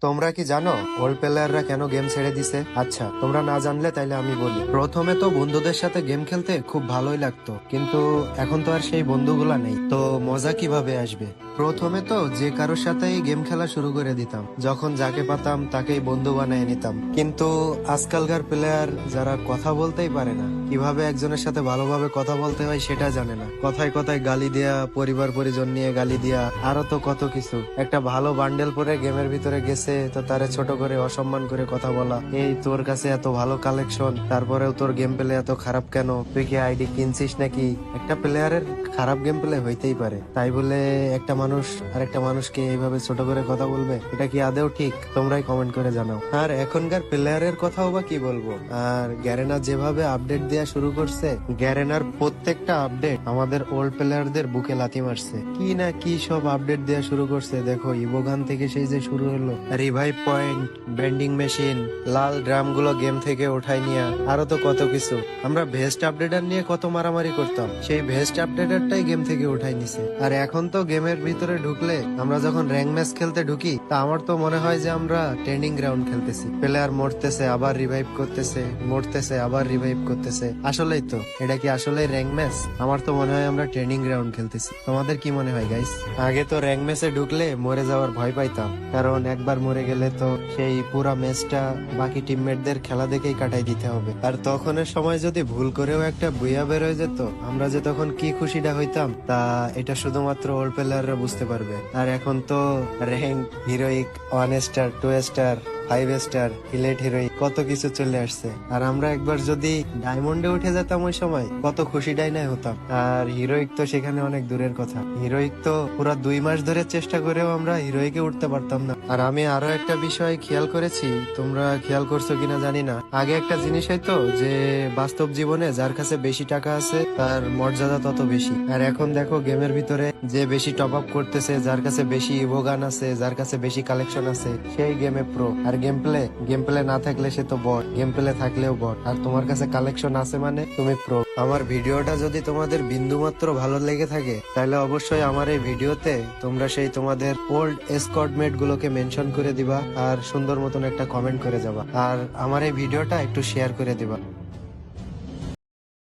তোমরা কি জানো ওল্ড প্লেয়াররা কেন গেম ছেড়ে দিছে? আচ্ছা, তোমরা না জানলে তাইলে আমি বলি। প্রথমে তো বন্ধুদের সাথে গেম খেলতে খুব ভালোই লাগতো, কিন্তু এখন তো আর সেই বন্ধুগুলা নেই, তো মজা কিভাবে আসবে? প্রথমে তো যে কারোর সাথেই গেম খেলা শুরু করে দিতাম, যখন যাকে পাতাম তাকেই বন্ধু বানিয়ে নিতাম। কিন্তু আজকালকার প্লেয়ার যারা কথা বলতেই পারে না, কিভাবে একজনের সাথে ভালোভাবে কথা বলতে হয় সেটা জানে না, কথায় কথায় গালি দেয়া, পরিবার পরিজন নিয়ে গালি দেয়া, আরো তো কত কিছু। একটা ভালো বান্ডেল পরে গেমের ভিতরে গেছে তো তারে ছোট করে অসম্মান করে কথা বলা, এই তোর কাছে এত ভালো কালেকশন তারপরেও তোর গেম প্লে এত খারাপ কেন, তুই কি আইডি কিনছিস নাকি? একটা প্লেয়ারের খারাপ গেম প্লে হইতেই পারে, তাই বলে একটা মানুষ আর একটা মানুষকে এইভাবে ছোট করে কথা বলবে? এটা কি আদেও ঠিক? তোমরাই কমেন্ট করে জানাও। আর এখনকার প্লেয়ারের কথাও বা কি বলবো। আর গ্যারেনা যেভাবে আপডেট দেয়া শুরু করছে, গ্যারেনার প্রত্যেকটা আপডেট আমাদের ওল্ড প্লেয়ারদের বুকে লাথি মারছে। কি না কি সব আপডেট দেয়া শুরু করছে দেখো, ইবোগান থেকে সেই যে শুরু হলো, রিভাইভ পয়েন্ট, বেন্ডিং মেশিন, লাল ড্রাম গুলো গেম থেকে ওঠাই নিয়ে, আরো তো কত কিছু। আমরা ভেস্ট আপডেটার নিয়ে কত মারামারি করতাম, সেই ভেস্ট আপডেটারটাই গেম থেকে উঠাই নিছে। আর এখন তো গেমের ভিতরে ঢুকলে, আমরা যখন র্যাঙ্ক ম্যাচ খেলতে ঢুকি, তা আমার তো মনে হয় যে আমরা ট্রেনিং গ্রাউন্ড খেলতেছি। প্লেয়ার মরতেছে আবার রিভাইভ করতেছে, মরতেছে আবার রিভাইভ করতেছে। আসলেই তো, এটা কি আসলে র্যাঙ্ক ম্যাচ? আমার তো মনে হয় আমরা ট্রেনিং গ্রাউন্ড খেলতেছি। তোমাদের কি মনে হয় গাইস? আগে তো র্যাঙ্ক ম্যাচে ঢুকলে মরে যাওয়ার ভয় পাইতাম, কারণ একবার মরে গেলে তো সেই পুরা ম্যাচটা বাকি টিমমেটদের খেলা দেখেই কাটাই দিতে হবে। আর তখনের সময় যদি ভুল করেও একটা বুইয়া বের হয়ে যেত, আমরা যে তখন কি খুশিটা হইতাম, তা এটা শুধুমাত্র ওল্ড প্লেয়াররা বুঝতে পারবে। আর এখন তো rank, heroic, 1 star, 2 star, 5 star, elite heroic, কত কিছু চলে আসছে। আর আমরা একবার যদি ডায়মন্ডে উঠে যেতাম ওই সময় কত খুশিটাই না হতাম। আর হিরোইক তো সেখানে অনেক দূরের কথা, হিরোইক তো পুরা 2 মাস ধরে চেষ্টা করেও আমরা হিরোইকে উঠতে পারতাম না। আর আমি আরো একটা বিষয় খেয়াল করেছি, তোমরা খেয়াল করছো কিনা জানি না। আগে একটা জিনিস হয়তো যে বাস্তব জীবনে যার কাছে বেশি টাকা আছে তার মর্যাদা তত বেশি। আর এখন দেখো গেমের ভিতরে যে বেশি টপ আপ করতেছে, যার কাছে বেশি ইভোগান আছে, যার কাছে বেশি কালেকশন আছে, সেই গেমে প্রো। আর গেম প্লে না থাকলে সে তো বট, গেম প্লে থাকলেও বট। আর তোমার কাছে কালেকশন আছে মানে তুমি প্রো। আমার ভিডিওটা যদি তোমাদের বিন্দুমাত্র ভালো লেগে থাকে, তাহলে অবশ্যই আমার এই ভিডিওতে তোমরা সেই তোমাদের ওল্ড স্কোয়াড মেট গুলোকে মেনশন করে দিবা, আর সুন্দর মতন একটা কমেন্ট করে যাবা, আর আমার এই ভিডিওটা একটু শেয়ার করে দিবা।